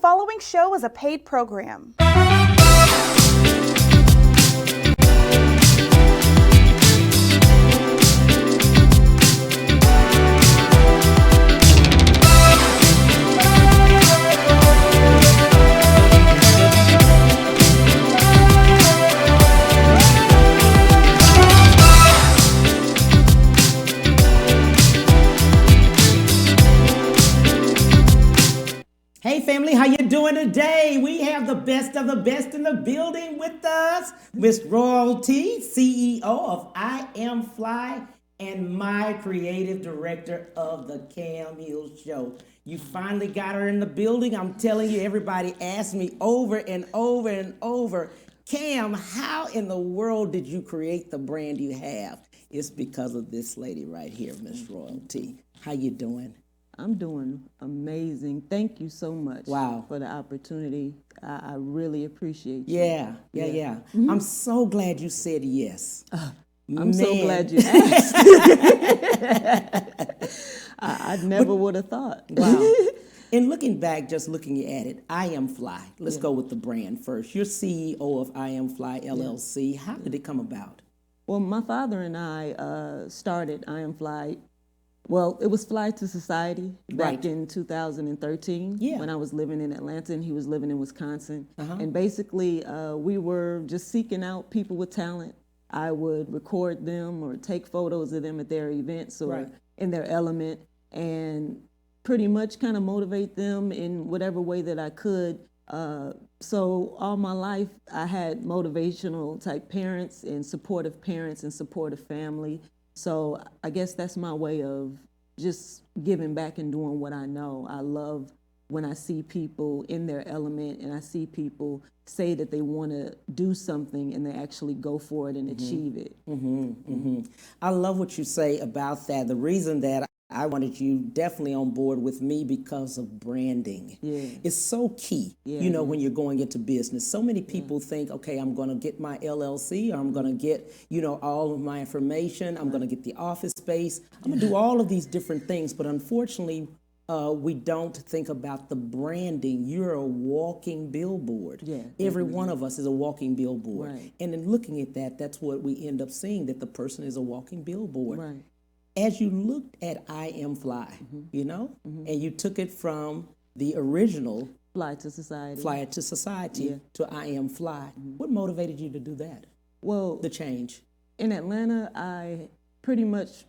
following show is a paid program. Hey family, how you doing today? We have the best of the best in the building with us. Miss Royalty, CEO of I Am Fly and my creative director of the Cam Hill Show. You finally got her in the building. I'm telling you, everybody asked me over and over and over, Cam, how in the world did you create the brand you have? It's because of this lady right here, Miss Royalty. How you doing? I'm doing amazing. Thank you so much for the opportunity. I really appreciate you. Yeah. Mm-hmm. I'm so glad you said yes. I'm so glad you asked. I never would have thought. Wow. And looking back, just looking at it, I Am Fly. Let's go with the brand first. You're CEO of I Am Fly, LLC. How did it come about? Well, my father and I started I Am Fly. Well, it was Fly to Society back in 2013 when I was living in Atlanta and he was living in Wisconsin. And basically, we were just seeking out people with talent. I would record them or take photos of them at their events or in their element and pretty much kind of motivate them in whatever way that I could. So all my life, I had motivational type parents and supportive family. So I guess that's my way of just giving back and doing what I know. I love when I see people in their element and I see people say that they want to do something and they actually go for it and achieve it. I love what you say about that. The reason that I wanted you definitely on board with me because of branding. It's so key, when you're going into business. So many people think, okay, I'm going to get my LLC or I'm going to get, all of my information. I'm going to get the office space. I'm going to do all of these different things. But unfortunately, we don't think about the branding. You're a walking billboard. Every one of us is a walking billboard. And in looking at that, that's what we end up seeing, that the person is a walking billboard. As you looked at I Am Fly, and you took it from the original Fly to Society to I Am Fly, what motivated you to do that? Well, the change. In Atlanta, I pretty much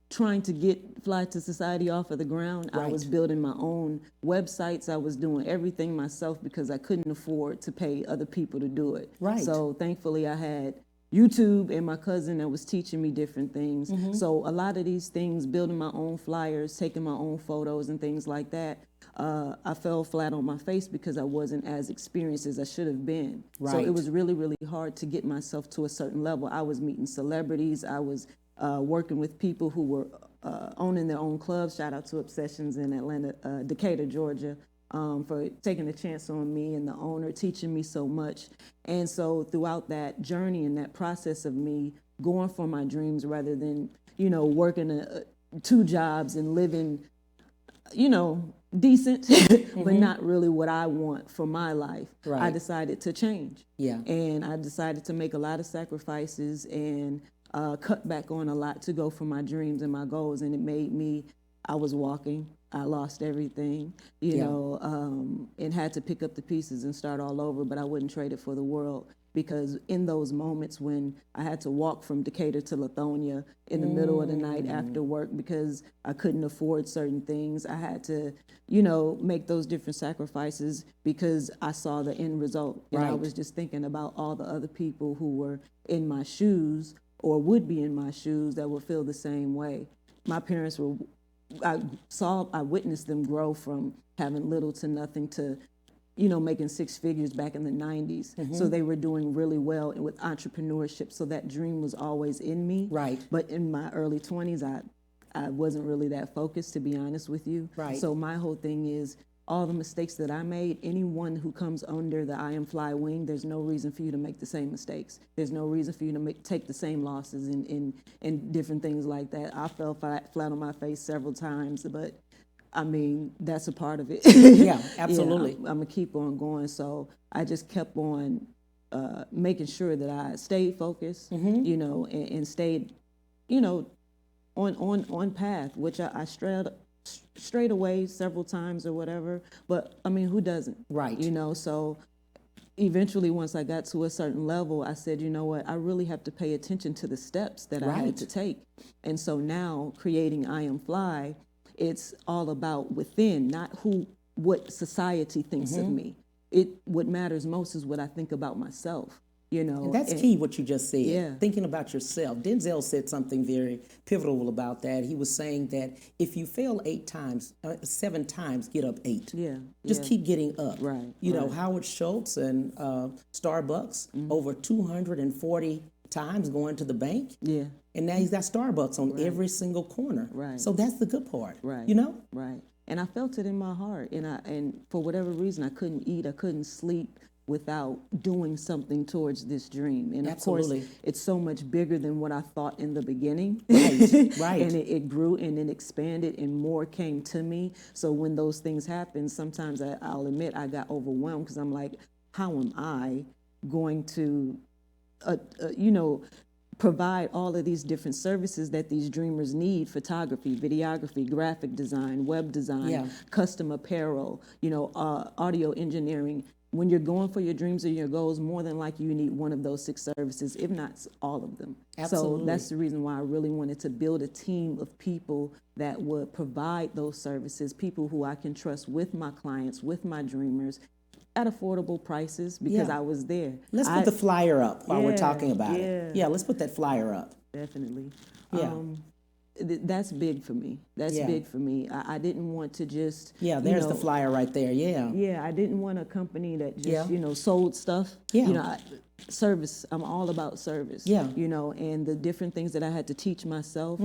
trying to get Fly to Society off of the ground. I was building my own websites. I was doing everything myself because I couldn't afford to pay other people to do it. So thankfully I had YouTube and my cousin that was teaching me different things. So a lot of these things, building my own flyers, taking my own photos and things like that, I fell flat on my face because I wasn't as experienced as I should have been. So it was really, really hard to get myself to a certain level. I was meeting celebrities. I was working with people who were owning their own clubs. Shout out to Obsessions in Atlanta, Decatur, Georgia. For taking a chance on me and the owner teaching me so much. And so throughout that journey and that process of me going for my dreams rather than, working two jobs and living, decent, but not really what I want for my life, I decided to change. And I decided to make a lot of sacrifices and cut back on a lot to go for my dreams and my goals. And it made me, I was walking. I lost everything, and had to pick up the pieces and start all over, but I wouldn't trade it for the world because in those moments when I had to walk from Decatur to Lithonia in the middle of the night after work because I couldn't afford certain things, I had to, make those different sacrifices because I saw the end result. And I was just thinking about all the other people who were in my shoes or would be in my shoes that would feel the same way. My parents were I witnessed them grow from having little to nothing to, making six figures back in the 90s. So they were doing really well with entrepreneurship. So that dream was always in me. But in my early 20s, I wasn't really that focused, to be honest with you. So my whole thing is all the mistakes that I made, anyone who comes under the I Am Fly wing, there's no reason for you to make the same mistakes. There's no reason for you to take the same losses and different things like that. I fell flat on my face several times, but I mean, that's a part of it. Yeah, absolutely. I'm gonna keep on going. So I just kept on making sure that I stayed focused, you know, and stayed, you know, on path, which I strayed away several times or whatever. But I mean, who doesn't? Right. You know, so eventually, once I got to a certain level, I said, you know what, I really have to pay attention to the steps that I had to take. And so now, creating I Am Fly, it's all about within, not what society thinks of me. What matters most is what I think about myself. You know, and that's key, what you just said. Yeah. Thinking about yourself. Denzel said something very pivotal about that. He was saying that if you fail 8 times, 7 times, get up 8. Yeah. Just keep getting up. Right. You know, Howard Schultz and Starbucks, over 240 times going to the bank. Yeah. And now he's got Starbucks on every single corner. Right. So that's the good part. Right. You know? Right. And I felt it in my heart. And for whatever reason, I couldn't eat, I couldn't sleep without doing something towards this dream. And of course, it's so much bigger than what I thought in the beginning. Right, right. And it grew and it expanded and more came to me. So when those things happen, sometimes I'll admit I got overwhelmed because I'm like, how am I going to, you know, provide all of these different services that these dreamers need: photography, videography, graphic design, web design, custom apparel, you know, audio engineering. When you're going for your dreams or your goals, more than likely you need one of those 6 services, if not all of them. Absolutely. So that's the reason why I really wanted to build a team of people that would provide those services, people who I can trust with my clients, with my dreamers, at affordable prices, because I was there. Let's put the flyer up while we're talking about yeah. it. Yeah, let's put that flyer up. Definitely. Yeah. That's big for me. That's big for me. I didn't want to just... there's the flyer right there, Yeah, I didn't want a company that just, you know, sold stuff. Yeah. You know, service, I'm all about service. Yeah. You know, and the different things that I had to teach myself,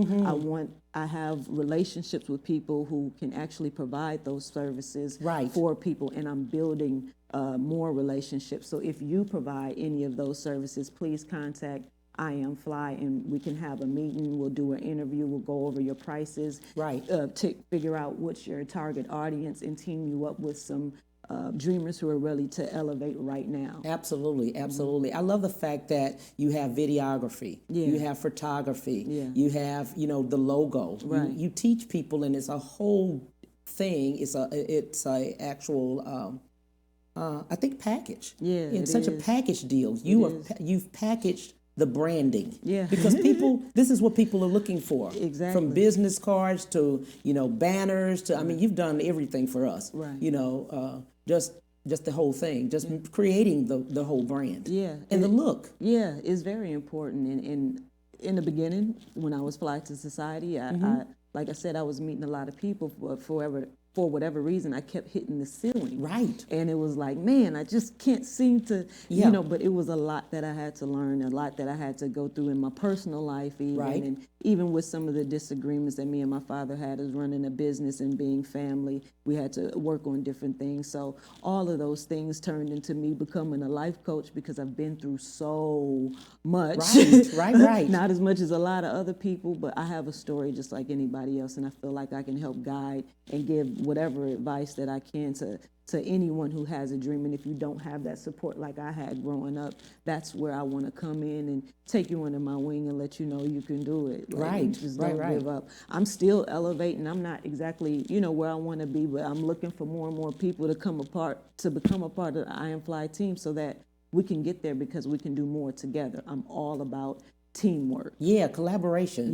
I have relationships with people who can actually provide those services for people, and I'm building more relationships. So if you provide any of those services, please contact I Am Fly, and we can have a meeting. We'll do an interview. We'll go over your prices. To figure out what's your target audience and team you up with some dreamers who are ready to elevate right now. Absolutely, absolutely. I love the fact that you have videography, you have photography, you have, you know, the logo. You teach people, and it's a whole thing. It's a actual I think package. It's such a package deal. You've packaged the branding. Because people, this is what people are looking for. Exactly. From business cards to, you know, banners to, I mean, you've done everything for us. You know, just the whole thing, just creating the whole brand. And the look. It's very important. And in the beginning, when I was Fly to Society, I like I said, I was meeting a lot of people, but for whatever reason, I kept hitting the ceiling. And it was like, man, I just can't seem to, you know, but it was a lot that I had to learn, a lot that I had to go through in my personal life even. And even with some of the disagreements that me and my father had as running a business and being family, we had to work on different things. So all of those things turned into me becoming a life coach, because I've been through so much. Not as much as a lot of other people, but I have a story just like anybody else, and I feel like I can help guide and give whatever advice that I can to anyone who has a dream. And if you don't have that support like I had growing up, that's where I want to come in and take you under my wing and let you know you can do it. Just don't give up. I'm still elevating. I'm not exactly, you know, where I want to be, but I'm looking for more and more people to become a part of the I Am Fly team, so that we can get there, because we can do more together. I'm all about teamwork. Collaboration.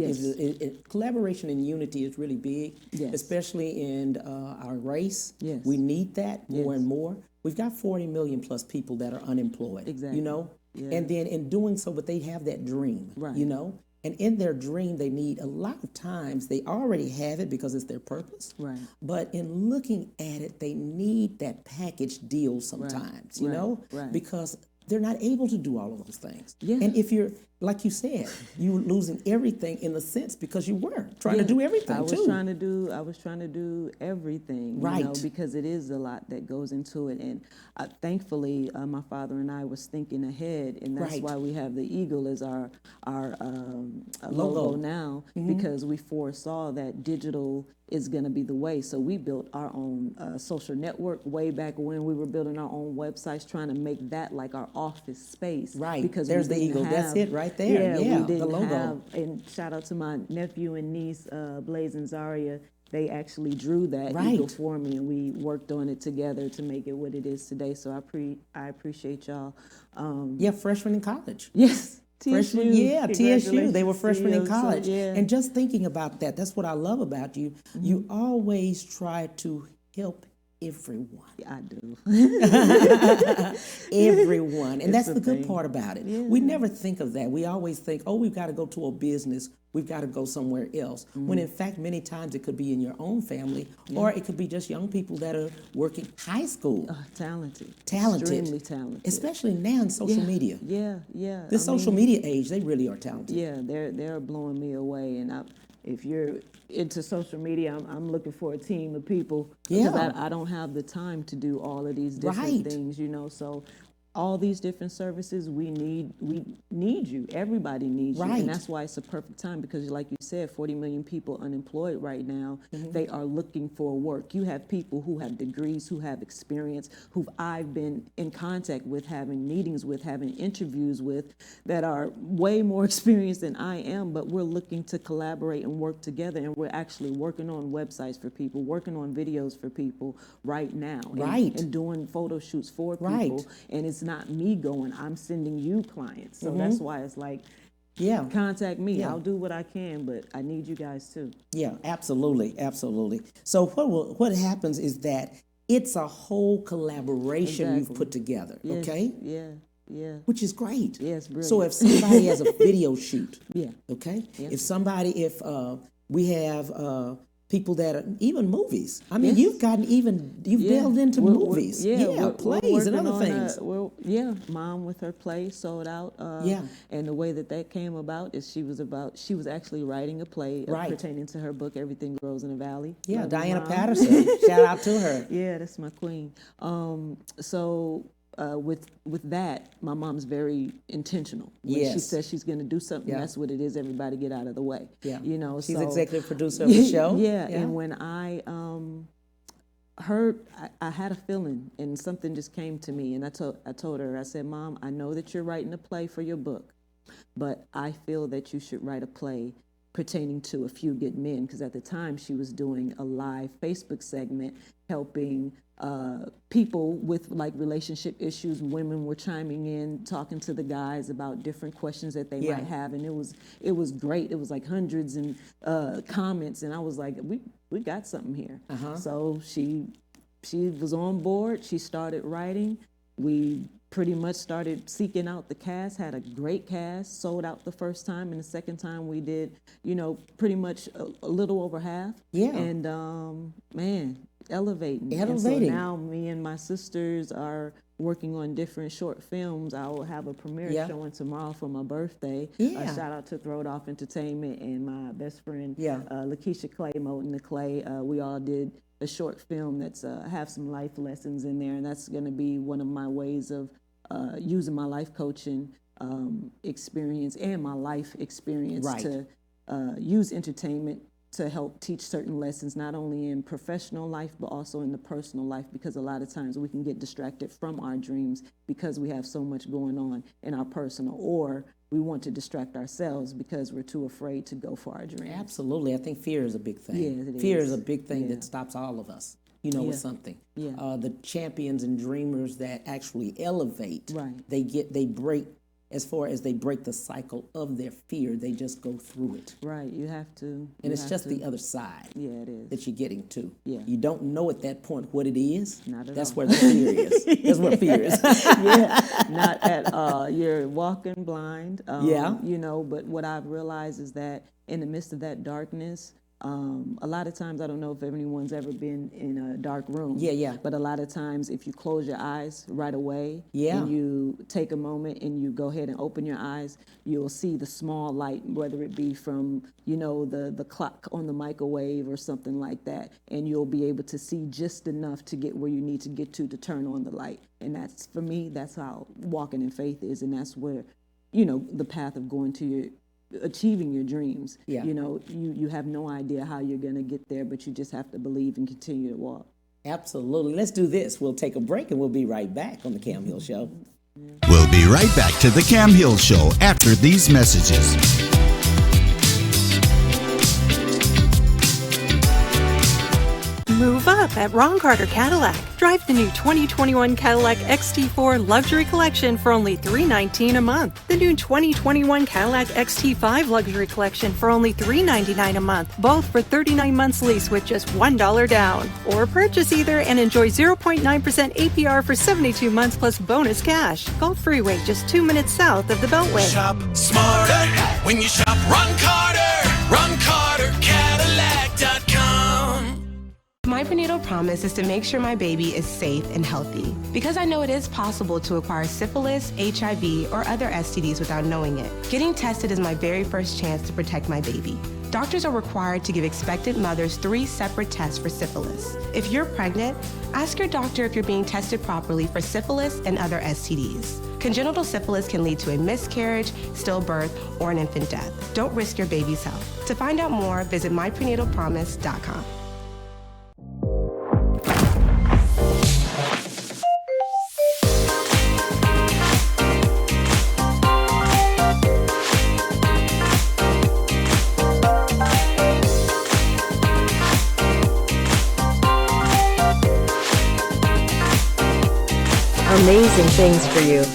Collaboration and unity is really big, especially in our race. We need that more and more. We've got 40 million plus people that are unemployed. You know, and then in doing so, but they have that dream. You know, and in their dream, they need, a lot of times they already have it because it's their purpose. But in looking at it, they need that package deal sometimes. You know, because they're not able to do all of those things. And if you're, like you said, you were losing everything in a sense because you were trying to do everything I was trying to do everything, you know, because it is a lot that goes into it. And thankfully, my father and I was thinking ahead, and that's why we have the eagle as our logo now, because we foresaw that digital is going to be the way. So we built our own social network way back when we were building our own websites, trying to make that like our office space. Right. Because there's the eagle. That's it right there. Yeah, we didn't the logo. have, and shout out to my nephew and niece, Blaze and Zaria. They actually drew that eagle for me, and we worked on it together to make it what it is today. So I appreciate y'all. Freshmen in college. Yes. Freshmen, TSU. They were freshmen in college. So, yeah. And just thinking about that, that's what I love about you. Mm-hmm. You always try to help everyone. Yeah, I do. Everyone. And that's the good part about it. Yeah. We never think of that. We always think, oh, we've got to go to a business. We've got to go somewhere else. Mm-hmm. When in fact, many times it could be in your own family, or it could be just young people that are working high school. Talented. Extremely talented. Especially now in social media. Yeah. This social media age, they really are talented. Yeah, they're blowing me away. And if you're into social media, I'm looking for a team of people. Because I don't have the time to do all of these different things, so all these different services, we need you. Everybody needs you. And that's why it's a perfect time, because like you said, 40 million people unemployed right now. Mm-hmm. They are looking for work. You have people who have degrees, who have experience, who I've been in contact with, having meetings with, having interviews with, that are way more experienced than I am, but we're looking to collaborate and work together, and we're actually working on websites for people, working on videos for people right now. And doing photo shoots for people. And it's not me going, I'm sending you clients. So that's why it's like, contact me. I'll do what I can, but I need you guys too. Yeah, absolutely. So what happens is that it's a whole collaboration you've put together, okay? Yeah. Which is great. Yes, brilliant. So if somebody has a video shoot, okay? Yeah. If we have people that are even movies. I mean, you've delved into movies, plays and other things. Mom with her play sold out. And the way that came about is she was actually writing a play pertaining to her book, Everything Grows in the Valley. Yeah, Diana Patterson. Shout out to her. Yeah, that's my queen. With that, my mom's very intentional. When she says she's going to do something, that's what it is. Everybody get out of the way. Yeah. She's executive producer of the show. And when I heard, I had a feeling, and something just came to me, and I told her, I said, Mom, I know that you're writing a play for your book, but I feel that you should write a play pertaining to A Few Good Men, because at the time she was doing a live Facebook segment helping people with like relationship issues. Women were chiming in, talking to the guys about different questions that they might have, and it was great. It was like hundreds and comments, and I was like, we got something here. So she was on board. She started writing. We pretty much started seeking out the cast, had a great cast, sold out the first time, and the second time we did, pretty much a little over half. Yeah. And elevating. And so now me and my sisters are working on different short films. I will have a premiere showing tomorrow for my birthday. Shout out to Throw It Off Entertainment and my best friend, Lakeisha Clay, Moten the Clay. We all did a short film that's have some life lessons in there, and that's going to be one of my ways of using my life coaching experience and my life experience to use entertainment to help teach certain lessons, not only in professional life, but also in the personal life, because a lot of times we can get distracted from our dreams because we have so much going on in our personal, or we want to distract ourselves because we're too afraid to go for our dreams. Absolutely. I think fear is a big thing. Yeah, fear is a big thing that stops all of us, with something. The champions and dreamers that actually elevate, they break, as far as they break the cycle of their fear, they just go through it. Right, you have to. And it's just the other side it is. that you're getting to. Yeah. You don't know at that point what it is. Not at That's all. where the fear is. That's where fear is. Not at all. You're walking blind. But what I've realized is that in the midst of that darkness, a lot of times, I don't know if anyone's ever been in a dark room. But a lot of times, if you close your eyes right away and you take a moment and you go ahead and open your eyes, you'll see the small light, whether it be from, the clock on the microwave or something like that. And you'll be able to see just enough to get where you need to get to turn on the light. And that's, for me, that's how walking in faith is. And that's where, the path of going to achieving your dreams. Yeah. You know, you have no idea how you're going to get there, but you just have to believe and continue to walk. Absolutely. Let's do this. We'll take a break and we'll be right back on the Cam Hill Show. We'll be right back to the Cam Hill Show after these messages. Move up at Ron Carter Cadillac. Drive the new 2021 Cadillac XT4 Luxury Collection for only $319 a month. The new 2021 Cadillac XT5 Luxury Collection for only $399 a month, both for 39 months lease with just $1 down. Or purchase either and enjoy 0.9% APR for 72 months plus bonus cash. Gulf Freeway, just 2 minutes south of the Beltway. Shop smarter when you shop Ron Carter. RonCarterCadillac.com. My prenatal promise is to make sure my baby is safe and healthy, because I know it is possible to acquire syphilis, HIV, or other STDs without knowing it. Getting tested is my very first chance to protect my baby. Doctors are required to give expectant mothers 3 separate tests for syphilis. If you're pregnant, ask your doctor if you're being tested properly for syphilis and other STDs. Congenital syphilis can lead to a miscarriage, stillbirth, or an infant death. Don't risk your baby's health. To find out more, visit myprenatalpromise.com. Amazing things for you.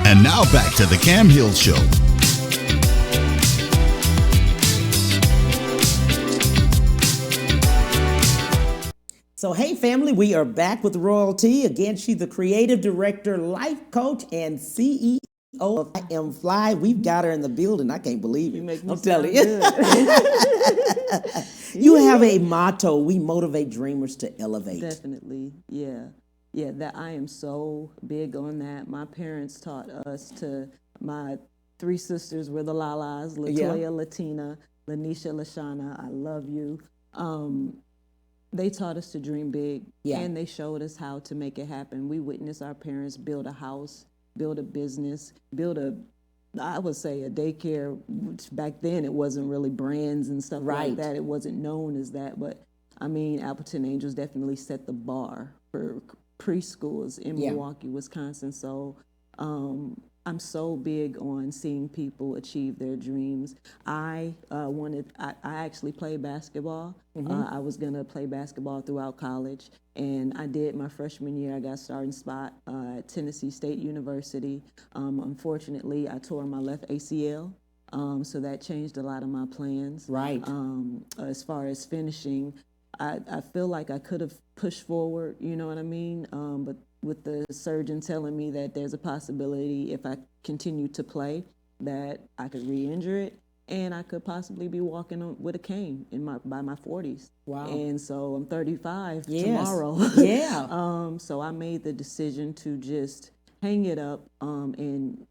And now back to the Cam Hill Show. So, hey, family, we are back with Royalty. Again, she's the creative director, life coach, and CEO of I Am Fly. We've got her in the building. I can't believe it. I'm telling you. You have a motto: we motivate dreamers to elevate. Definitely, yeah. Yeah, that I am so big on that. My parents taught us to, my 3 sisters were the Lalas, Latoya, Latina, Lanisha, Lashana, I love you. They taught us to dream big, and they showed us how to make it happen. We witnessed our parents build a house, build a business, I would say a daycare, which back then it wasn't really brands and stuff like that. It wasn't known as that, but I mean, Appleton Angels definitely set the bar for preschools in Milwaukee, Wisconsin. So I'm so big on seeing people achieve their dreams. I actually played basketball. I was gonna play basketball throughout college, and I did my freshman year. I got a starting spot at Tennessee State University. Unfortunately, I tore my left ACL, so that changed a lot of my plans. Right. As far as finishing, I feel like I could have pushed forward, you know what I mean? But with the surgeon telling me that there's a possibility if I continue to play that I could re-injure it, and I could possibly be walking with a cane by my 40s. Wow. And so I'm 35 tomorrow. So I made the decision to just hang it up and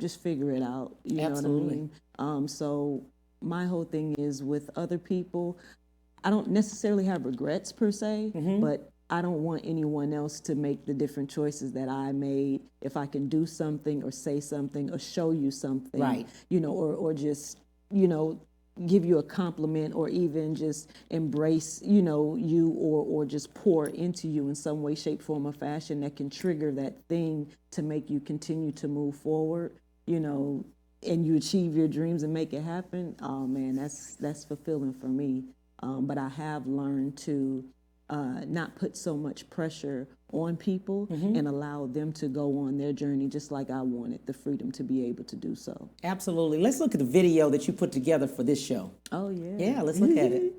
just figure it out. You know what I mean? So my whole thing is with other people, I don't necessarily have regrets per se, but I don't want anyone else to make the different choices that I made. If I can do something or say something or show you something, you know, or just, you know, give you a compliment or even just embrace, you know, you or just pour into you in some way, shape, form, or fashion that can trigger that thing to make you continue to move forward, you know, and you achieve your dreams and make it happen. Oh man, that's fulfilling for me. But I have learned to not put so much pressure on people and allow them to go on their journey just like I wanted the freedom to be able to do so. Absolutely. Let's look at the video that you put together for this show. Oh, yeah. Yeah, let's look at it.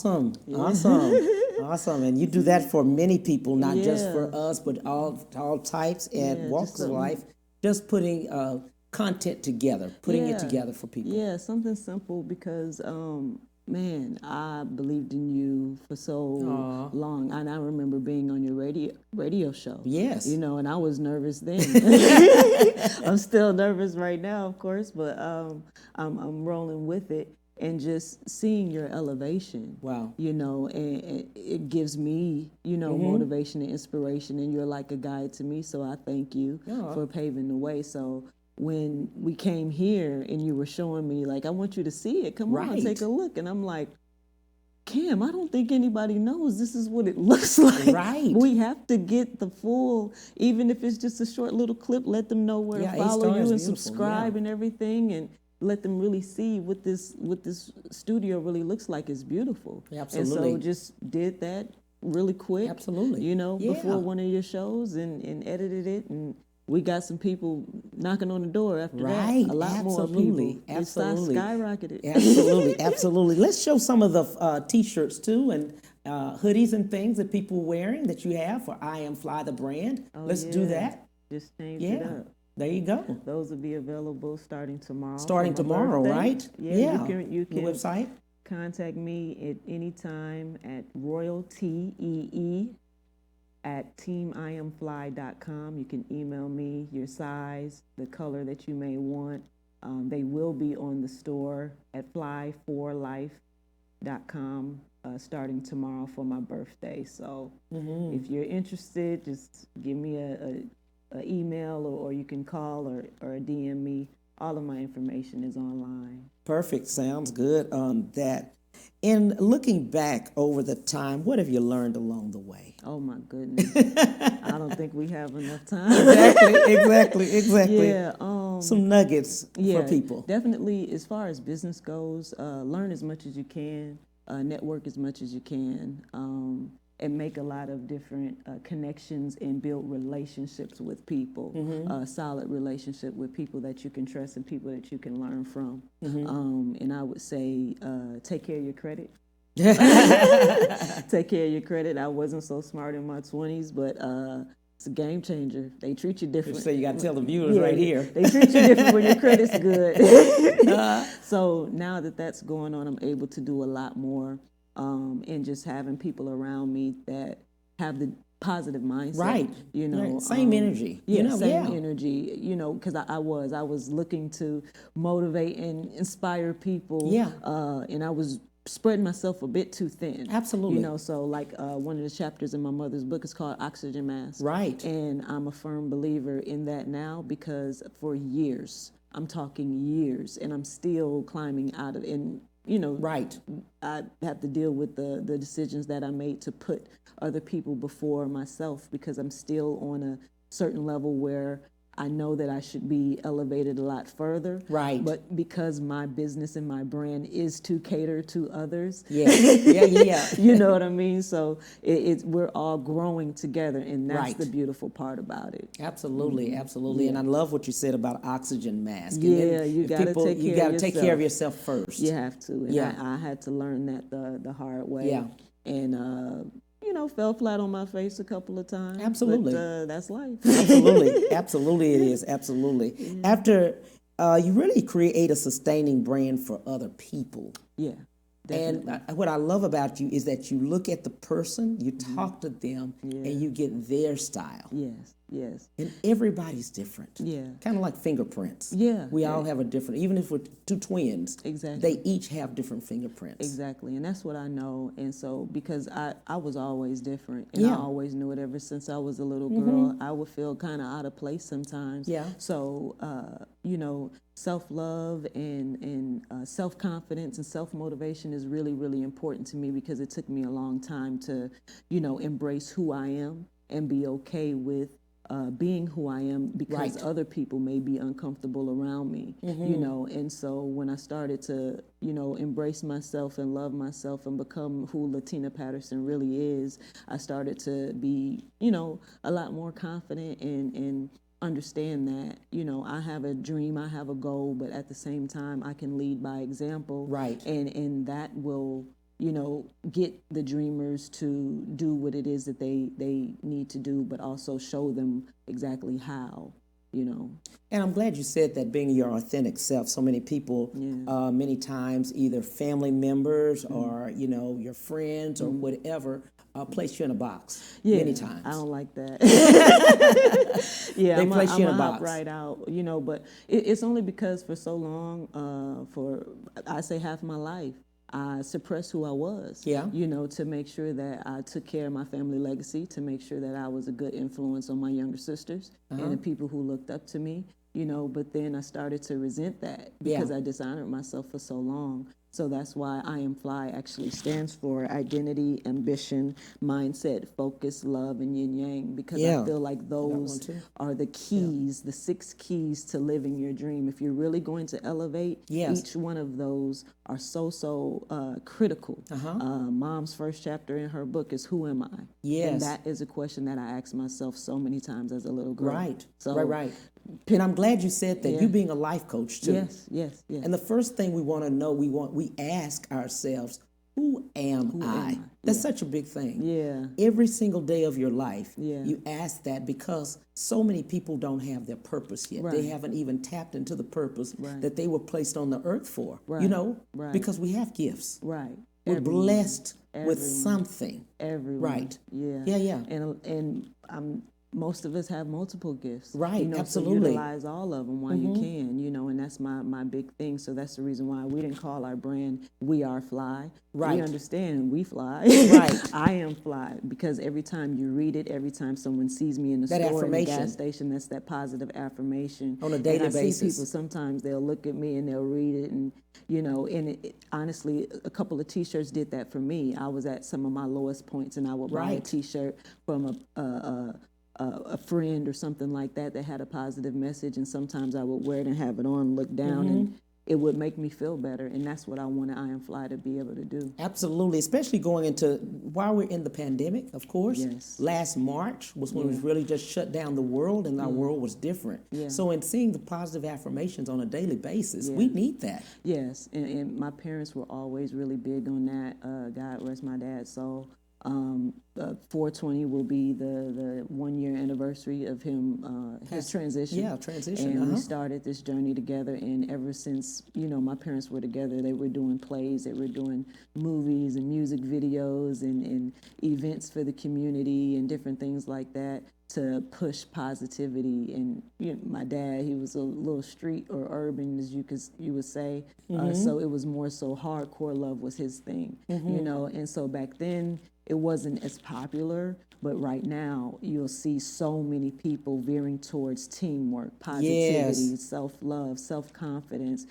Awesome. Awesome. And you do that for many people, not just for us, but all types and walks of life. Just putting content together, putting it together for people. Yeah, something simple because, man, I believed in you for so long. And I remember being on your radio show. Yes. You know, and I was nervous then. I'm still nervous right now, of course, but I'm rolling with it. And just seeing your elevation, you know, and it gives me, you know, motivation and inspiration, and you're like a guide to me. So I thank you for paving the way. So when we came here and you were showing me, like, I want you to see it. Come on, take a look. And I'm like, Cam, I don't think anybody knows this is what it looks like. Right. We have to get the full, even if it's just a short little clip, let them know where to follow you and subscribe and everything, and let them really see what this studio really looks like. Is beautiful. Absolutely. And so just did that really quick. Absolutely. You know, before one of your shows and edited it, and we got some people knocking on the door after that. A lot more people. Absolutely. It skyrocketed. Absolutely. Let's show some of the T-shirts too, and hoodies and things that people are wearing that you have for I Am Fly the brand. Let's do that. Just change it up. There you go. Those will be available starting tomorrow. Starting tomorrow, right? Yeah. You can the website. Contact me at any time at royaltee@teamiamfly.com. You can email me your size, the color that you may want. They will be on the store at fly4life.com starting tomorrow for my birthday. So if you're interested, just give me a email, or you can call or DM me. All of my information is online. Perfect. Sounds good on that. And looking back over the time, what have you learned along the way? Oh my goodness. I don't think we have enough time. Exactly. Yeah. Some nuggets for people. Definitely, as far as business goes, learn as much as you can, network as much as you can, and make a lot of different connections and build relationships with people, solid relationship with people that you can trust and people that you can learn from. And I would say take care of your credit. Take care of your credit. I wasn't so smart in my 20s, but it's a game changer. They treat you different. So you got to tell the viewers right here. They treat you different when your credit's good. So now that that's going on, I'm able to do a lot more. And just having people around me that have the positive mindset, right? You know, same energy. Same energy. You know, because I was looking to motivate and inspire people. And I was spreading myself a bit too thin. Absolutely. You know, so like one of the chapters in my mother's book is called Oxygen Mask. Right. And I'm a firm believer in that now, because for years, I'm talking years, and I'm still climbing out of it. And you know, right. I have to deal with the decisions that I made to put other people before myself, because I'm still on a certain level where I know that I should be elevated a lot further. Right. But because my business and my brand is to cater to others. Yeah. You know what I mean? So we're all growing together, and that's right. the beautiful part about it. Absolutely. And I love what you said about oxygen mask. Yeah, you got to take care of yourself first. You have to. And I had to learn that the hard way. Yeah. And you know, fell flat on my face a couple of times. Absolutely. But that's life. Absolutely it is. Absolutely. Yeah. After you really create a sustaining brand for other people. Yeah. Definitely. And what I love about you is that you look at the person, you talk to them, and you get their style. Yes. And everybody's different. Yeah. Kind of like fingerprints. Yeah. We all have a different, even if we're two twins. Exactly. They each have different fingerprints. Exactly. And that's what I know. And so, because I was always different, and I always knew it ever since I was a little girl, I would feel kind of out of place sometimes. Yeah. So, you know, self-love and self-confidence and self-motivation is really, really important to me, because it took me a long time to, you know, embrace who I am and be okay with being who I am, because other people may be uncomfortable around me, you know. And so when I started to, you know, embrace myself and love myself and become who Latina Patterson really is, I started to be, you know, a lot more confident and understand that, you know, I have a dream, I have a goal, but at the same time, I can lead by example. Right. And that will get the dreamers to do what it is that they need to do, but also show them exactly how. And I'm glad you said that, being your authentic self. So many people, many times, either family members or, your friends or whatever, place you in a box many times. I don't like that. They place you in a box. Hop right out, but it's only because for so long, for I say half my life, I suppressed who I was, to make sure that I took care of my family legacy, to make sure that I was a good influence on my younger sisters and the people who looked up to me, but then I started to resent that because I dishonored myself for so long. So that's why I Am Fly actually stands for identity, ambition, mindset, focus, love, and yin yang, because I feel like those are the keys, the 6 keys to living your dream. If you're really going to elevate, each one of those are so critical. Mom's first chapter in her book is, who am I? And that is a question that I asked myself so many times as a little girl. Right, so, right. And I'm glad you said that. You being a life coach too. Yes. And the first thing we want to know, we ask ourselves, who am I? That's such a big thing. Yeah. Every single day of your life, you ask that, because so many people don't have their purpose yet. They haven't even tapped into the purpose that they were placed on the earth for. Because we have gifts. Right. We're blessed with something. Everyone. Right. Yeah. And most of us have multiple gifts. Right, absolutely. So utilize all of them while you can, and that's my big thing. So that's the reason why we didn't call our brand We Are Fly. Right. We understand we fly. Right. I am fly, because every time you read it, every time someone sees me in the store, in the gas station, that's that positive affirmation. On a daily basis. I see people, sometimes they'll look at me and they'll read it, and honestly, a couple of T-shirts did that for me. I was at some of my lowest points, and I would buy a T-shirt from a friend or something like that had a positive message, and sometimes I would wear it and have it on, look down, and it would make me feel better. And that's what I wanted I Am Fly to be able to do. Absolutely, especially going into, while we're in the pandemic, of course. Yes. Last March was when it was really just shut down the world, and our world was different. So in seeing the positive affirmations on a daily basis, we need that. Yes, and my parents were always really big on that. God rest my dad's soul. 4/20 will be the 1-year anniversary of him, his transition. Yeah, transition. And we started this journey together, and ever since, my parents were together, they were doing plays, they were doing movies and music videos and events for the community and different things like that to push positivity. And my dad, he was a little street or urban, as you would say. So it was more so hardcore love was his thing, and so back then, it wasn't as popular, but right now you'll see so many people veering towards teamwork, positivity, self-love, self-confidence,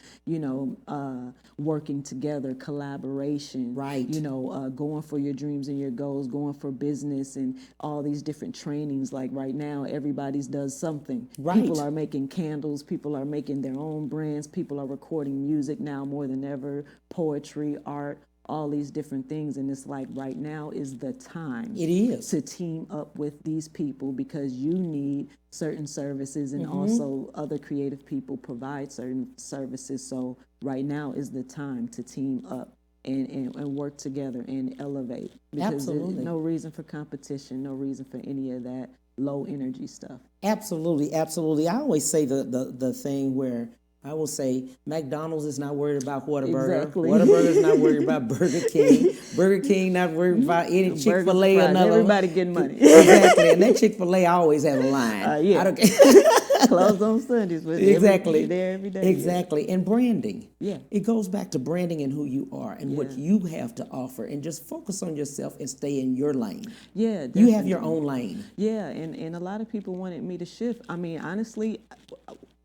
working together, collaboration, going for your dreams and your goals, going for business and all these different trainings. Like right now, everybody's does something. Right. People are making candles, people are making their own brands, people are recording music now more than ever, poetry, art, all these different things. And it's like right now is the time to team up with these people, because you need certain services, and also other creative people provide certain services. So right now is the time to team up and work together and elevate, because there's no reason for competition, no reason for any of that low energy stuff. Absolutely. I always say the thing where I will say McDonald's is not worried about Whataburger. Exactly. Whataburger is not worried about Burger King. Burger King not worried about any Chick-fil-A or another. Everybody getting money. Exactly. And that Chick-fil-A always have a line. I don't care. Closed on Sundays, but exactly. there every day. Exactly. And branding. Yeah. It goes back to branding and who you are and what you have to offer, and just focus on yourself and stay in your lane. Yeah. Definitely. You have your own lane. Yeah, and a lot of people wanted me to shift. I mean, honestly,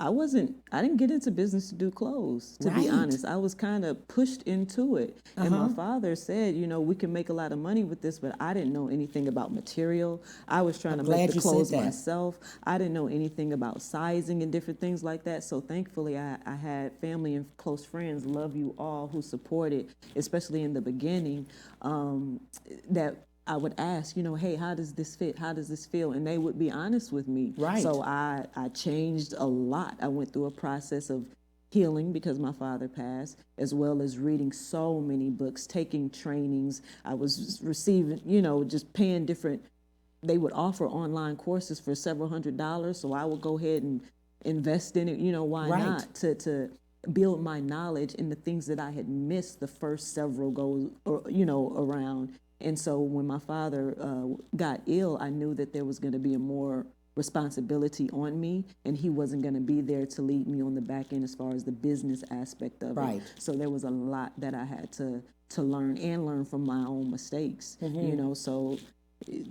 I didn't get into business to do clothes, to be honest. I was kind of pushed into it. And my father said, we can make a lot of money with this, but I didn't know anything about material. I was trying to make the clothes myself. I didn't know anything about sizing and different things like that. So thankfully, I had family and close friends, love you all, who supported, especially in the beginning, that I would ask, hey, how does this fit? How does this feel? And they would be honest with me. Right. So I changed a lot. I went through a process of healing because my father passed, as well as reading so many books, taking trainings. I was receiving, just paying different, they would offer online courses for several $100s. So I would go ahead and invest in it, why not, to build my knowledge in the things that I had missed the first several goes, around. And so when my father got ill, I knew that there was going to be a more responsibility on me, and he wasn't going to be there to lead me on the back end as far as the business aspect of it. So there was a lot that I had to learn from my own mistakes, so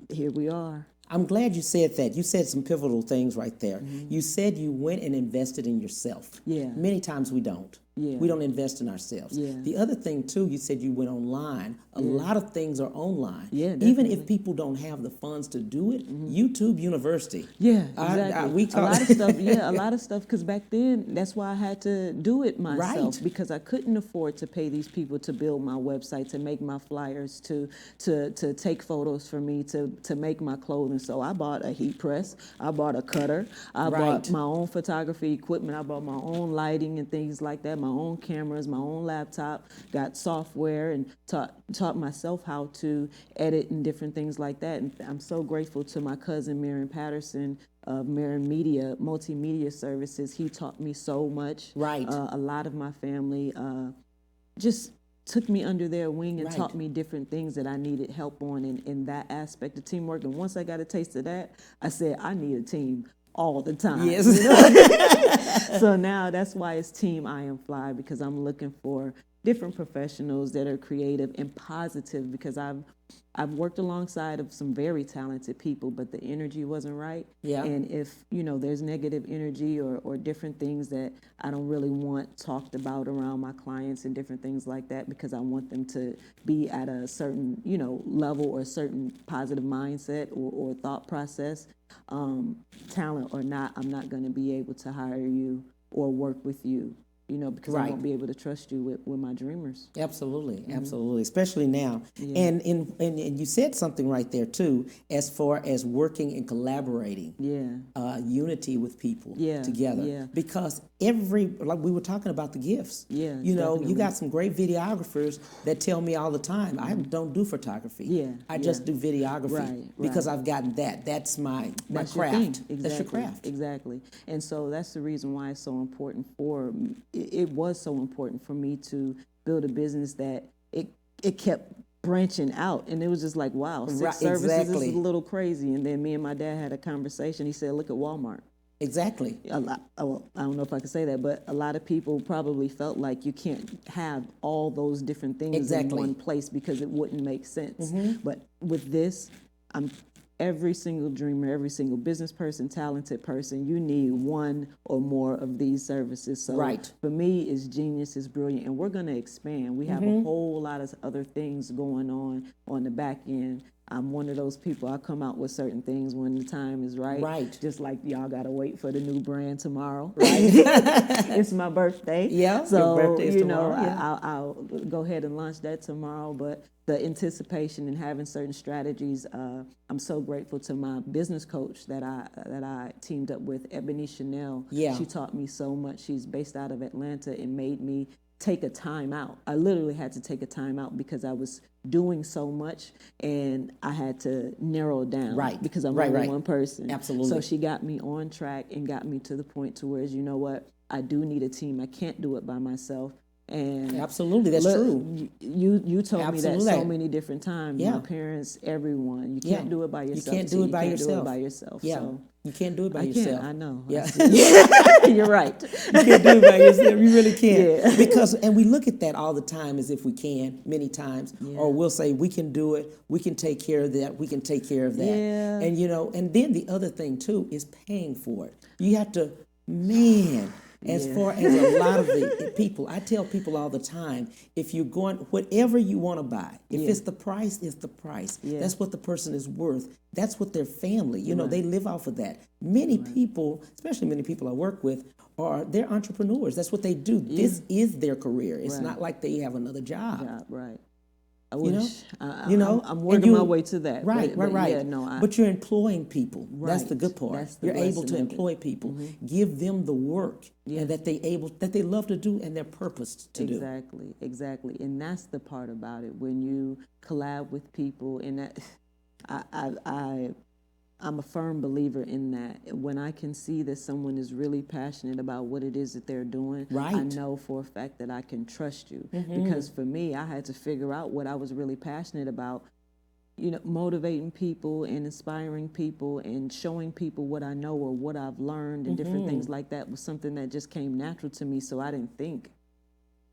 here we are. I'm glad you said that. You said some pivotal things right there. You said you went and invested in yourself. Yeah. Many times we don't. Yeah. We don't invest in ourselves. Yeah. The other thing, too, you said you went online. A lot of things are online. Yeah, even if people don't have the funds to do it, YouTube University. Yeah, exactly. A lot of stuff, a lot of stuff, because back then, that's why I had to do it myself, because I couldn't afford to pay these people to build my website, to make my flyers, to take photos for me, to make my clothing. So I bought a heat press, I bought a cutter, I bought my own photography equipment, I bought my own lighting and things like that, my own cameras, my own laptop, got software, and taught myself how to edit and different things like that. And I'm so grateful to my cousin Marion Patterson of Marion Media, Multimedia Services. He taught me so much. A lot of my family just took me under their wing and taught me different things that I needed help on in that aspect of teamwork. And once I got a taste of that, I said, I need a team all the time. Yes. So now that's why it's Team I Am Fly, because I'm looking for different professionals that are creative and positive, because I've worked alongside of some very talented people, but the energy wasn't right. Yeah. And if, there's negative energy or different things that I don't really want talked about around my clients and different things like that, because I want them to be at a certain, level or a certain positive mindset or thought process, talent or not, I'm not going to be able to hire you or work with you. Because I won't be able to trust you with my dreamers. Absolutely, absolutely, especially now. And you said something right there too, as far as working and collaborating. Unity with people together. Because like we were talking about the gifts. You got some great videographers that tell me all the time, I don't do photography. I just do videography because I've gotten that. That's my craft. Exactly. That's your craft. Exactly. And so that's the reason why it's so important for me. It was so important for me to build a business that it kept branching out, and it was just like, wow, 6 services is a little crazy. And then me and my dad had a conversation. He said, look at Walmart. Exactly. A lot. Well, I don't know if I can say that, but a lot of people probably felt like you can't have all those different things in one place because it wouldn't make sense. But with this, every single dreamer, every single business person, talented person, you need one or more of these services. So for me, it's genius, it's brilliant, and we're going to expand. We have a whole lot of other things going on the back end. I'm one of those people, I come out with certain things when the time is right. Just like y'all got to wait for the new brand tomorrow. It's my birthday. So, your birthday's tomorrow. I'll go ahead and launch that tomorrow. But the anticipation and having certain strategies, I'm so grateful to my business coach that I teamed up with, Ebony Chanel. She taught me so much. She's based out of Atlanta and made me take a time out. I literally had to take a time out because I was doing so much and I had to narrow it down because I'm only one person. Absolutely. So she got me on track and got me to the point to where, you know what, I do need a team. I can't do it by myself. And absolutely, that's true. You told me that so many different times. My parents, everyone. You can't do it by yourself. You can't do it by yourself. Do it by yourself. So you can't do it by yourself. I know. You're right. You can't do it by yourself. You really can't. Because, and we look at that all the time as if we can, many times, or we'll say we can do it. We can take care of that. We can take care of that. And and then the other thing too is paying for it. You have to, as far as a lot of the people, I tell people all the time, if you're going, whatever you want to buy, if it's the price, it's the price. That's what the person is worth. That's what their family, they live off of that. Many people, especially many people I work with, they're entrepreneurs. That's what they do. This is their career. It's not like they have another job. I wish. I'm working my way to that. Right. Yeah, no, but you're employing people. Right. That's the good part. That's the you're able blessing to of it. employ people, give them the work and that they love to do and their purpose to do. Exactly. And that's the part about it. When you collab with people, and that I'm a firm believer in that. When I can see that someone is really passionate about what it is that they're doing, I know for a fact that I can trust you. Because for me, I had to figure out what I was really passionate about. Motivating people and inspiring people and showing people what I know or what I've learned and different things like that was something that just came natural to me. So I didn't think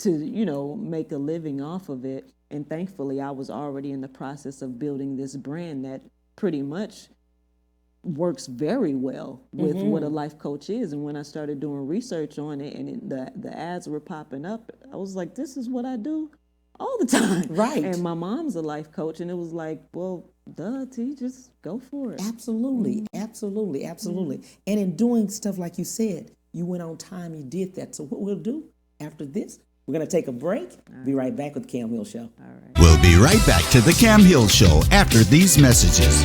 to, make a living off of it. And thankfully, I was already in the process of building this brand that pretty much works very well with what a life coach is. And when I started doing research on it and the ads were popping up, I was like, this is what I do all the time. Right. And my mom's a life coach, and it was like, well, duh, T, just go for it. Absolutely. And in doing stuff like you said, you went on time, you did that. So what we'll do after this, we're going to take a break. Be right back with the Cam Hill Show. All right. We'll be right back to the Cam Hill Show after these messages.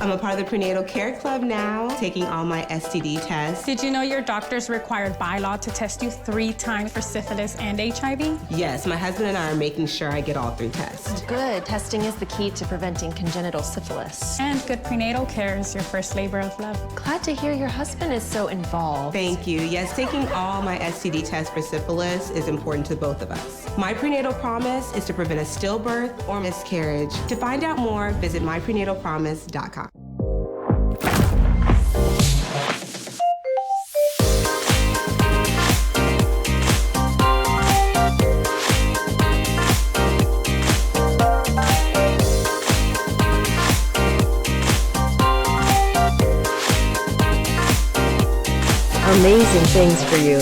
I'm a part of the Prenatal Care Club now, taking all my STD tests. Did you know your doctor's required by law to test you 3 times for syphilis and HIV? Yes, my husband and I are making sure I get all 3 tests. Good. Testing is the key to preventing congenital syphilis. And good prenatal care is your first labor of love. Glad to hear your husband is so involved. Thank you. Yes, taking all my STD tests for syphilis is important to both of us. My prenatal promise is to prevent a stillbirth or miscarriage. To find out more, visit myprenatalpromise.com. Amazing things for you.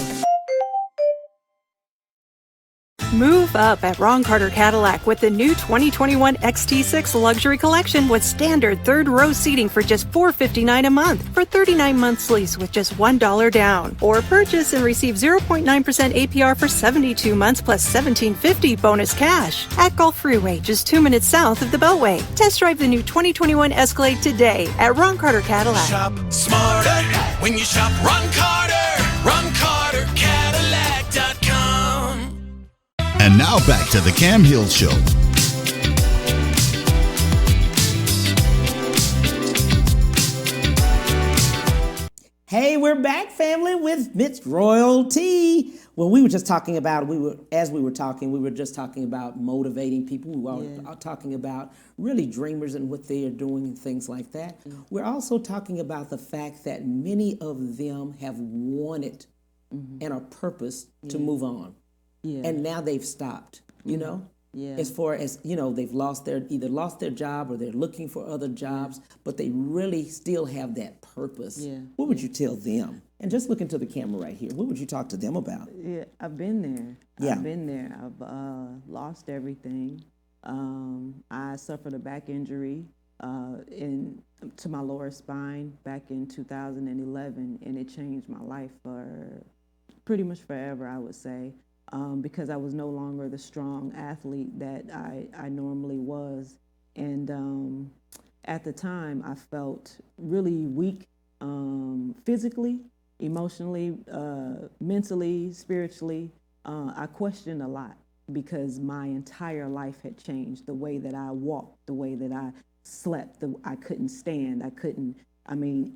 Move up at Ron Carter Cadillac with the new 2021 XT6 Luxury Collection with standard third-row seating for just $459 a month for 39 months lease with just $1 down. Or purchase and receive 0.9% APR for 72 months plus $1,750 bonus cash. At Gulf Freeway, just 2 minutes south of the Beltway. Test drive the new 2021 Escalade today at Ron Carter Cadillac. Shop smarter when you shop Ron Carter. RonCarterCadillac.com. And now back to the Cam Hill Show. Hey, we're back, family, with Miss Royalty. Well, we were just talking about, we were just talking about motivating people. We were talking about really dreamers and what they are doing and things like that. We're also talking about the fact that many of them have wanted and are purposed to move on. Yeah. And now they've stopped, as far as, they've either lost their job or they're looking for other jobs, but they really still have that purpose. Yeah. What would you tell them? And just look into the camera right here. What would you talk to them about? Yeah, I've been there. Yeah. I've been there. I've lost everything. I suffered a back injury to my lower spine back in 2011, and it changed my life for pretty much forever, I would say. Because I was no longer the strong athlete that I normally was. And at the time, I felt really weak physically, emotionally, mentally, spiritually. I questioned a lot because my entire life had changed. The way that I walked, the way that I slept, I couldn't stand,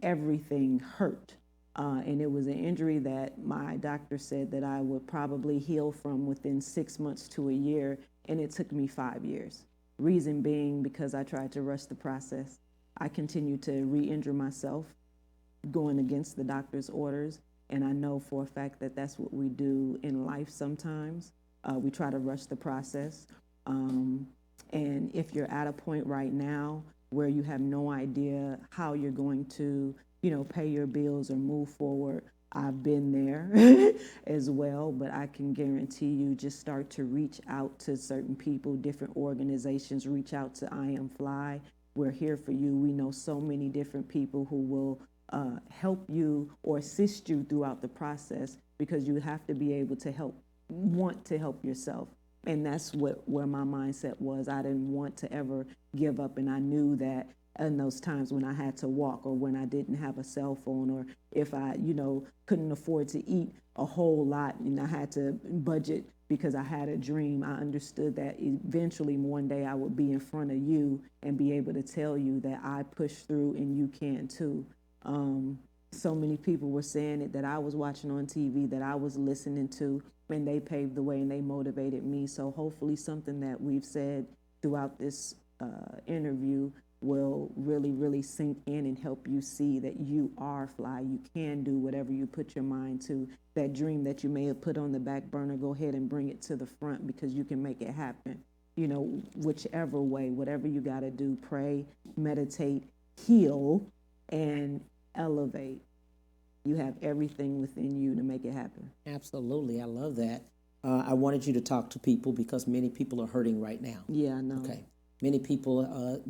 everything hurt. And it was an injury that my doctor said that I would probably heal from within 6 months to a year, and it took me 5 years. Reason being because I tried to rush the process. I continued to re-injure myself, going against the doctor's orders, and I know for a fact that that's what we do in life sometimes. We try to rush the process. And if you're at a point right now where you have no idea how you're going to pay your bills or move forward, I've been there as well, but I can guarantee you just start to reach out to certain people, different organizations, reach out to I Am Fly. We're here for you. We know so many different people who will help you or assist you throughout the process. because you have to be able to want to help yourself. And that's where my mindset was. I didn't want to ever give up, and I knew that in those times when I had to walk, or when I didn't have a cell phone, or if I, couldn't afford to eat a whole lot and I had to budget because I had a dream, I understood that eventually one day I would be in front of you and be able to tell you that I pushed through and you can too. So many people were saying it that I was watching on TV, that I was listening to, and they paved the way and they motivated me. So hopefully something that we've said throughout this interview will really, really sink in and help you see that you are fly. You can do whatever you put your mind to. That dream that you may have put on the back burner, go ahead and bring it to the front, because you can make it happen. Whichever way, whatever you got to do, pray, meditate, heal, and elevate. You have everything within you to make it happen. Absolutely. I love that. I wanted you to talk to people because many people are hurting right now. Yeah, I know. Okay. Many people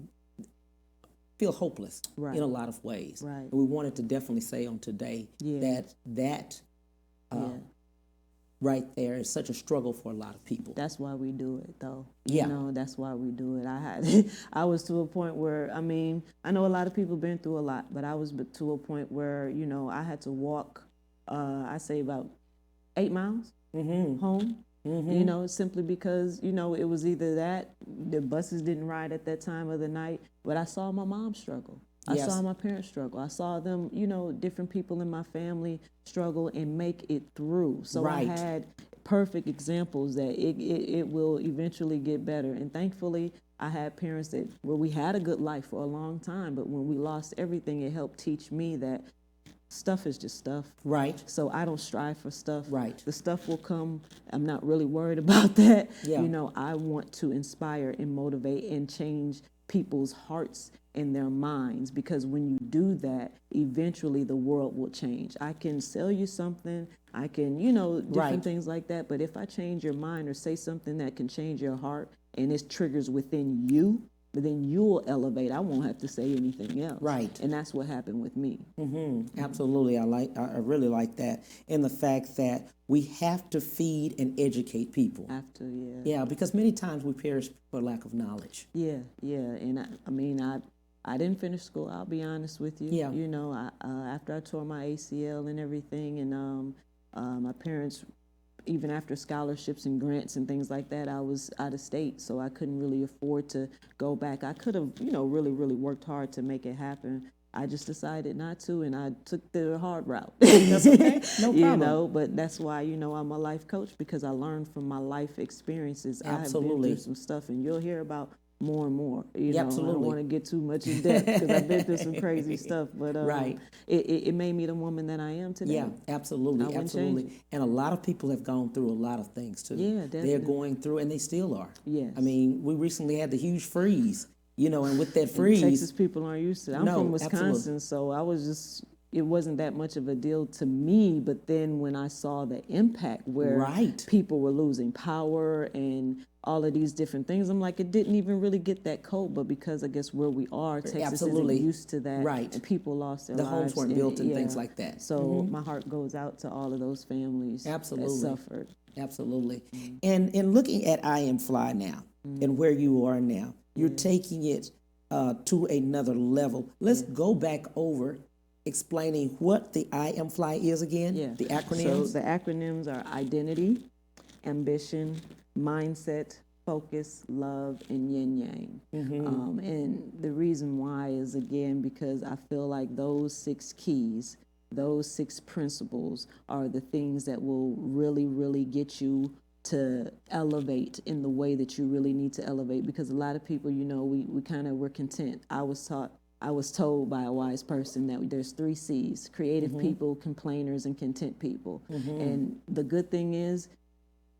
feel hopeless right. in a lot of ways. Right. And we wanted to definitely say on today that right there is such a struggle for a lot of people. That's why we do it, though. Yeah. That's why we do it. I was to a point where, I know a lot of people been through a lot, but I was to a point where, I had to walk, I say about 8 miles home. Simply because, it was either that, the buses didn't ride at that time of the night, but I saw my mom struggle. I saw my parents struggle. I saw them, different people in my family struggle and make it through. So I had perfect examples that it will eventually get better. And thankfully, I had parents where we had a good life for a long time, but when we lost everything, it helped teach me that stuff is just stuff. Right. So I don't strive for stuff. Right. The stuff will come. I'm not really worried about that. Yeah. I want to inspire and motivate and change people's hearts and their minds, because when you do that, eventually the world will change. I can sell you something, I can, different things like that, but if I change your mind or say something that can change your heart and it triggers within you, then you'll elevate. I won't have to say anything else. Right. And that's what happened with me. Mm-hmm. Absolutely. I really like that. And the fact that we have to feed and educate people. Have to, yeah. Yeah, because many times we perish for lack of knowledge. Yeah. And I didn't finish school, I'll be honest with you. Yeah. After I tore my ACL and everything, and my parents, even after scholarships and grants and things like that, I was out of state, so I couldn't really afford to go back. I could have, really, really worked hard to make it happen. I just decided not to, and I took the hard route. That's okay, no problem. But that's why, I'm a life coach, because I learned from my life experiences. Absolutely. I have been through some stuff, and you'll hear about more and more. Absolutely. I don't want to get too much in depth because I've been through some crazy stuff, but right. It made me the woman that I am today. Yeah, absolutely, absolutely. And a lot of people have gone through a lot of things too. Yeah, definitely. They're going through, and they still are. Yes. We recently had the huge freeze, and with that freeze, and Texas people aren't used to it. I'm from Wisconsin, absolutely. So I was just. It wasn't that much of a deal to me, but then when I saw the impact where people were losing power and all of these different things, I'm like, it didn't even really get that cold, but because I guess where we are, Texas isn't used to that, and people lost their lives. The homes weren't built and things like that. So my heart goes out to all of those families that suffered. Absolutely. And in looking at I Am Fly now and where you are now, you're taking it to another level. Let's go back over explaining what the I Am Fly is again, the acronyms. So the acronyms are identity, ambition, mindset, focus, love, and yin yang. And the reason why is, again, because I feel like those 6 keys, those 6 principles are the things that will really, really get you to elevate in the way that you really need to elevate. Because a lot of people, we're content. I was told by a wise person that there's 3 C's: creative people, complainers, and content people. And the good thing is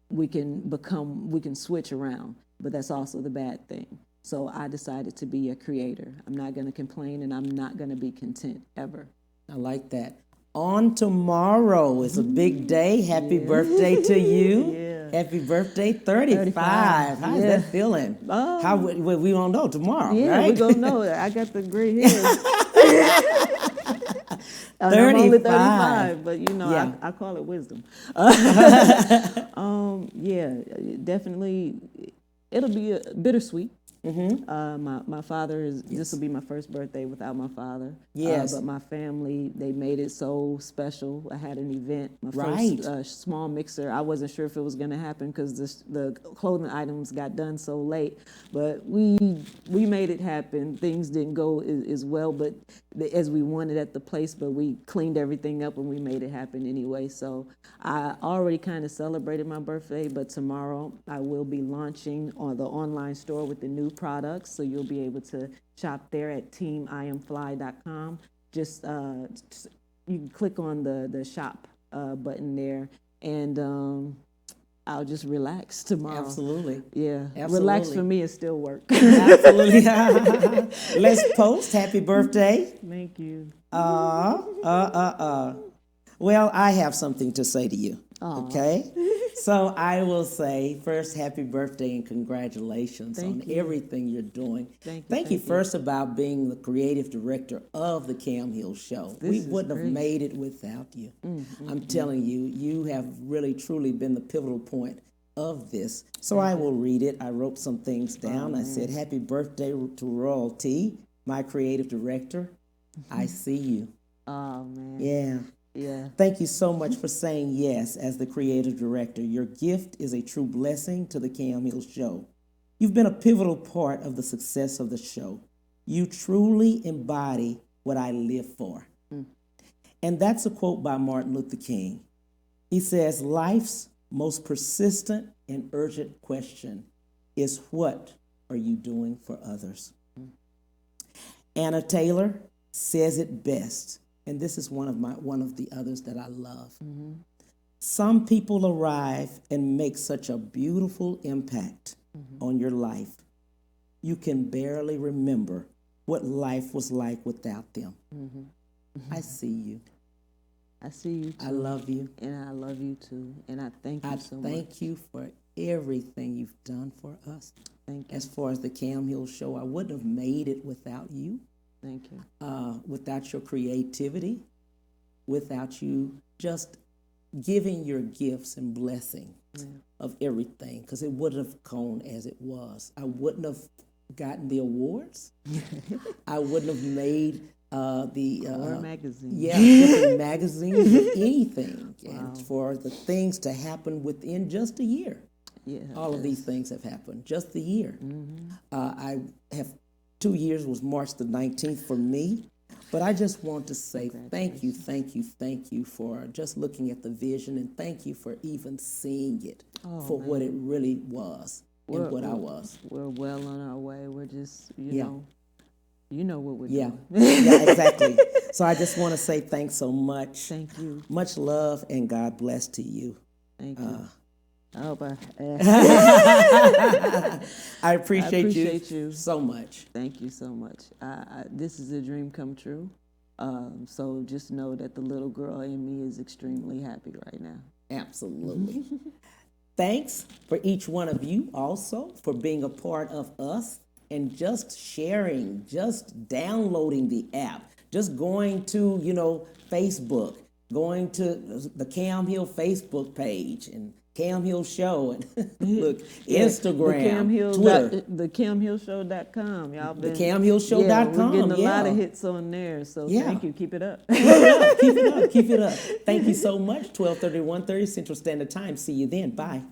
we can switch around, but that's also the bad thing. So I decided to be a creator. I'm not going to complain, and I'm not going to be content ever. I like that. On tomorrow is a big day. Happy birthday to you. Happy birthday, 35. How's that feeling? How we don't know tomorrow, right? We're going to know. I got the gray hair. I'm only 35, but I call it wisdom. Yeah, definitely, it'll be bittersweet. My father this will be my first birthday without my father. Yes. But my family, they made it so special. I had an event, my first small mixer. I wasn't sure if it was going to happen because the clothing items got done so late. But we made it happen. Things didn't go as well, but as we wanted at the place. But we cleaned everything up and we made it happen anyway. So I already kind of celebrated my birthday, but tomorrow I will be launching on the online store with the new products, so you'll be able to shop there at teamiamfly.com. Just you can click on the shop button there, and I'll just relax tomorrow. Absolutely. Yeah. Absolutely. Relax for me is still work. Absolutely. Let's post happy birthday. Thank you. Well, I have something to say to you. Okay? So I will say first, happy birthday and congratulations on everything you're doing. Thank you first about being the creative director of the Cam Hill Show. We wouldn't have made it without you. I'm telling you, you have really truly been the pivotal point of this. So I will read it. I wrote some things down. I said, happy birthday to Royalty, my creative director. I see you. Oh, man. Yeah. Yeah. Thank you so much for saying yes as the creative director. Your gift is a true blessing to the Cam Hill Show. You've been a pivotal part of the success of the show. You truly embody what I live for. And that's a quote by Martin Luther King. He says, life's most persistent and urgent question is, what are you doing for others? Anna Taylor says it best. And this is one of the others that I love. Some people arrive and make such a beautiful impact on your life. You can barely remember what life was like without them. I see you. I see you too. I love you. And I love you too. And I thank you so much. I thank you for everything you've done for us. Thank you. As far as the Cam Hill Show, I wouldn't have made it without you. Thank you. Without your creativity, without you just giving your gifts and blessing of everything, because it wouldn't have gone as it was. I wouldn't have gotten the awards. I wouldn't have made the magazine. Different magazines, or anything, and for the things to happen within just a year. Yeah, all of these things have happened just a year. I have 2 years was March the 19th for me. But I just want to say thank you for just looking at the vision, and thank you for even seeing it for what it really was and what I was. We're well on our way. We're just, you know what we're doing. Yeah, exactly. So I just want to say thanks so much. Thank you. Much love and God bless to you. Thank you. I appreciate you so much. Thank you so much. This is a dream come true. So just know that the little girl in me is extremely happy right now. Absolutely. Thanks for each one of you also for being a part of us and just sharing, just downloading the app, just going to, Facebook, going to the Cam Hill Facebook page and Cam Hill Show and look, Instagram, Twitter. The CamHillShow.com. Y'all been TheCamHillShow.com. We're getting a lot of hits on there. So thank you. Keep it up. Keep it up. Keep it up. Thank you so much. 12:30, 1:30 Central Standard Time. See you then. Bye.